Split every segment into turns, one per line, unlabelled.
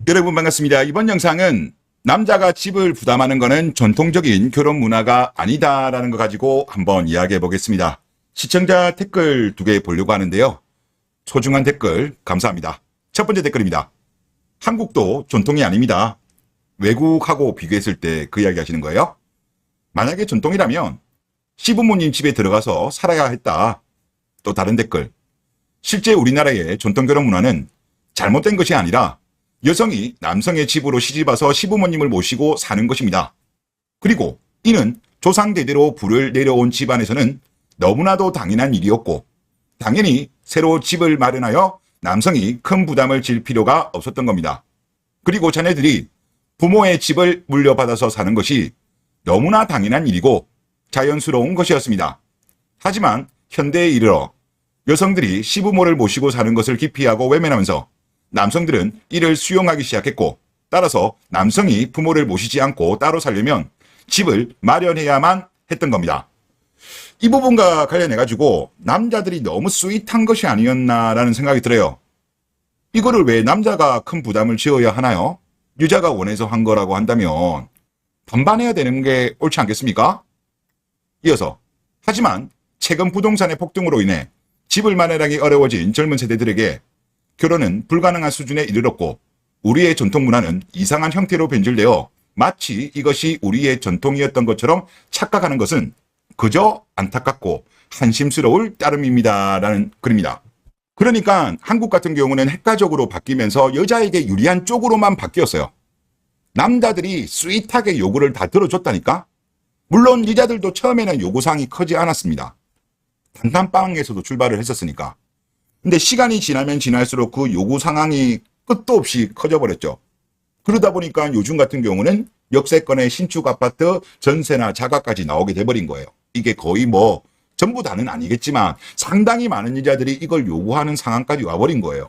여러분 반갑습니다. 이번 영상은 남자가 집을 부담하는 것은 전통적인 결혼 문화가 아니다라는 거 가지고 한번 이야기해 보겠습니다. 시청자 댓글 2개 보려고 하는데요. 소중한 댓글 감사합니다. 첫 번째 댓글입니다. 한국도 전통이 아닙니다. 외국하고 비교했을 때 그 이야기 하시는 거예요. 만약에 전통이라면 시부모님 집에 들어가서 살아야 했다. 또 다른 댓글. 실제 우리나라의 전통결혼 문화는 잘못된 것이 아니라 여성이 남성의 집으로 시집와서 시부모님을 모시고 사는 것입니다. 그리고 이는 조상대대로 부를 내려온 집안에서는 너무나도 당연한 일이었고 당연히 새로 집을 마련하여 남성이 큰 부담을 질 필요가 없었던 겁니다. 그리고 자녀들이 부모의 집을 물려받아서 사는 것이 너무나 당연한 일이고 자연스러운 것이었습니다. 하지만 현대에 이르러 여성들이 시부모를 모시고 사는 것을 기피하고 외면하면서 남성들은 이를 수용하기 시작했고 따라서 남성이 부모를 모시지 않고 따로 살려면 집을 마련해야만 했던 겁니다. 이 부분과 관련해가지고 남자들이 너무 스윗한 것이 아니었나라는 생각이 들어요. 이거를 왜 남자가 큰 부담을 지어야 하나요? 여자가 원해서 한 거라고 한다면 반반해야 되는 게 옳지 않겠습니까? 이어서 하지만 최근 부동산의 폭등으로 인해 집을 마련하기 어려워진 젊은 세대들에게 결혼은 불가능한 수준에 이르렀고 우리의 전통 문화는 이상한 형태로 변질되어 마치 이것이 우리의 전통이었던 것처럼 착각하는 것은 그저 안타깝고 한심스러울 따름입니다. 라는 글입니다. 그러니까 한국 같은 경우는 핵가족으로 바뀌면서 여자에게 유리한 쪽으로만 바뀌었어요. 남자들이 스윗하게 요구를 다 들어줬다니까? 물론 여자들도 처음에는 요구사항이 크지 않았습니다. 단단빵에서도 출발을 했었으니까. 근데 시간이 지나면 지날수록 그 요구 상황이 끝도 없이 커져버렸죠. 그러다 보니까 요즘 같은 경우는 역세권의 신축 아파트 전세나 자가까지 나오게 돼버린 거예요. 이게 거의 뭐 전부 다는 아니겠지만 상당히 많은 여자들이 이걸 요구하는 상황까지 와버린 거예요.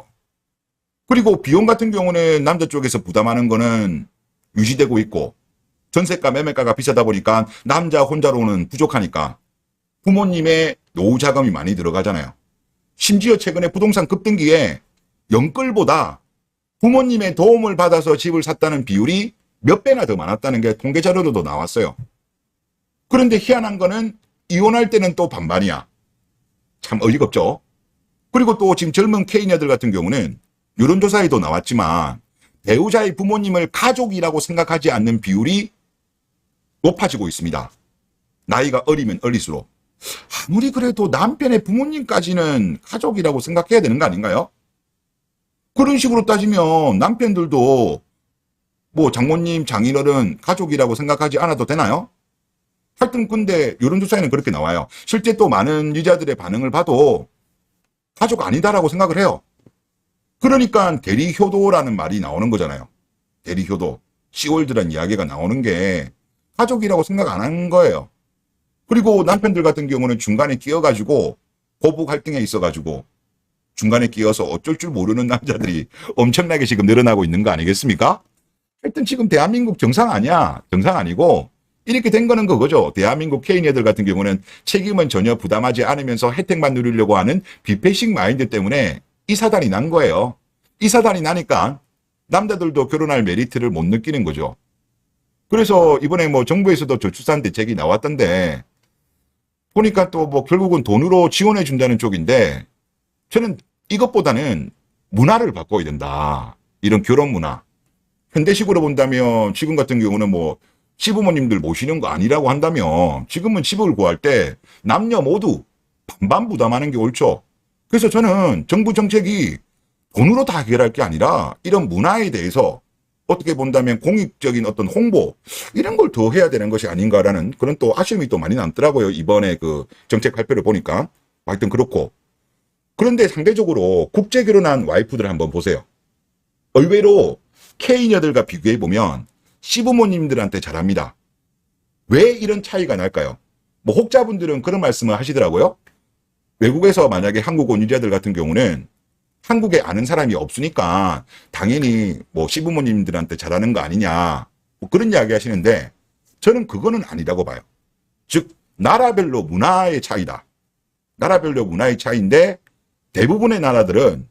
그리고 비용 같은 경우는 남자 쪽에서 부담하는 거는 유지되고 있고 전세가 매매가가 비싸다 보니까 남자 혼자로는 부족하니까 부모님의 노후 자금이 많이 들어가잖아요. 심지어 최근에 부동산 급등기에 연끌보다 부모님의 도움을 받아서 집을 샀다는 비율이 몇 배나 더 많았다는 게 통계 자료로도 나왔어요. 그런데 희한한 거는 이혼할 때는 또 반반이야. 참 어이가 없죠. 그리고 또 지금 젊은 K녀들 같은 경우는 여론조사에도 나왔지만 배우자의 부모님을 가족이라고 생각하지 않는 비율이 높아지고 있습니다. 나이가 어리면 어릴수록. 아무리 그래도 남편의 부모님까지는 가족이라고 생각해야 되는 거 아닌가요? 그런 식으로 따지면 남편들도 뭐 장모님, 장인어른 가족이라고 생각하지 않아도 되나요? 하여튼 근데 여론조사에는 그렇게 나와요. 실제 또 많은 여자들의 반응을 봐도 가족 아니다라고 생각을 해요. 그러니까 대리효도라는 말이 나오는 거잖아요. 대리효도, 시월드란 이야기가 나오는 게 가족이라고 생각 안 한 거예요. 그리고 남편들 같은 경우는 중간에 끼어가지고 고부 갈등에 있어가지고 중간에 끼어서 어쩔 줄 모르는 남자들이 엄청나게 지금 늘어나고 있는 거 아니겠습니까? 하여튼 지금 대한민국 정상 아니야. 정상 아니고 이렇게 된 거는 그거죠. 대한민국 K녀들 같은 경우는 책임은 전혀 부담하지 않으면서 혜택만 누리려고 하는 비패식 마인드 때문에 이 사단이 난 거예요. 이 사단이 나니까 남자들도 결혼할 메리트를 못 느끼는 거죠. 그래서 이번에 뭐 정부에서도 저출산 대책이 나왔던데 보니까 또 뭐 결국은 돈으로 지원해 준다는 쪽인데 저는 이것보다는 문화를 바꿔야 된다. 이런 결혼 문화. 현대식으로 본다면 지금 같은 경우는 뭐 시부모님들 모시는 거 아니라고 한다면 지금은 집을 구할 때 남녀 모두 반반 부담하는 게 옳죠. 그래서 저는 정부 정책이 돈으로 다 해결할 게 아니라 이런 문화에 대해서 어떻게 본다면 공익적인 어떤 홍보 이런 걸 더 해야 되는 것이 아닌가라는 그런 또 아쉬움이 또 많이 남더라고요. 이번에 그 정책 발표를 보니까. 하여튼 그렇고. 그런데 상대적으로 국제 결혼한 와이프들 한번 보세요. 의외로 K녀들과 비교해 보면 시부모님들한테 잘합니다. 왜 이런 차이가 날까요? 뭐 혹자분들은 그런 말씀을 하시더라고요. 외국에서 만약에 한국 온 여자들 같은 경우는 한국에 아는 사람이 없으니까 당연히 뭐 시부모님들한테 잘하는 거 아니냐 뭐 그런 이야기 하시는데 저는 그거는 아니라고 봐요. 즉 나라별로 문화의 차이다. 나라별로 문화의 차이인데 대부분의 나라들은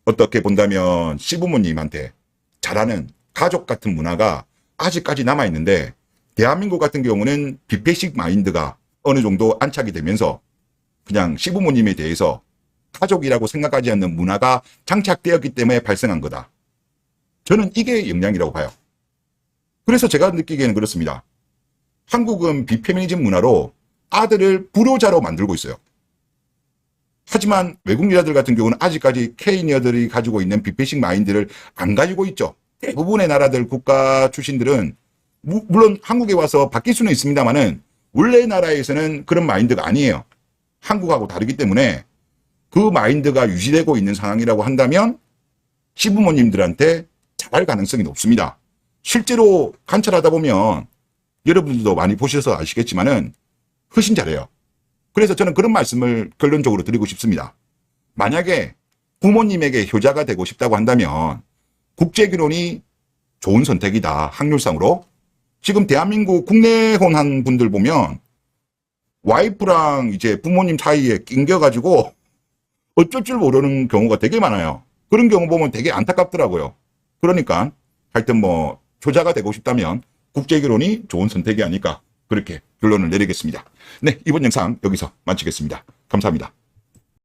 어떻게 본다면 시부모님한테 잘하는 가족 같은 문화가 아직까지 남아있는데, 대한민국 같은 경우는 뷔페식 마인드가 어느 정도 안착이 되면서 그냥 시부모님에 대해서 가족이라고 생각하지 않는 문화가 장착되었기 때문에 발생한 거다. 저는 이게 영향이라고 봐요. 그래서 제가 느끼기에는 그렇습니다. 한국은 비페미니즘 문화로 아들을 불효자로 만들고 있어요. 하지만 외국 여자들 같은 경우는 아직까지 K 여들이 가지고 있는 비페식 마인드를 안 가지고 있죠. 대부분의 나라들 국가 출신들은 물론 한국에 와서 바뀔 수는 있습니다만은 원래 나라에서는 그런 마인드가 아니에요. 한국하고 다르기 때문에 그 마인드가 유지되고 있는 상황이라고 한다면 시부모님들한테 잘할 가능성이 높습니다. 실제로 관찰하다 보면 여러분들도 많이 보셔서 아시겠지만은 훨씬 잘해요. 그래서 저는 그런 말씀을 결론적으로 드리고 싶습니다. 만약에 부모님에게 효자가 되고 싶다고 한다면 국제결혼이 좋은 선택이다. 확률상으로. 지금 대한민국 국내혼 한 분들 보면 와이프랑 이제 부모님 사이에 낑겨가지고 어쩔 줄 모르는 경우가 되게 많아요. 그런 경우 보면 되게 안타깝더라고요. 그러니까 하여튼 뭐 효자가 되고 싶다면 국제결혼이 좋은 선택이 아닐까, 그렇게 결론을 내리겠습니다. 네, 이번 영상 여기서 마치겠습니다. 감사합니다.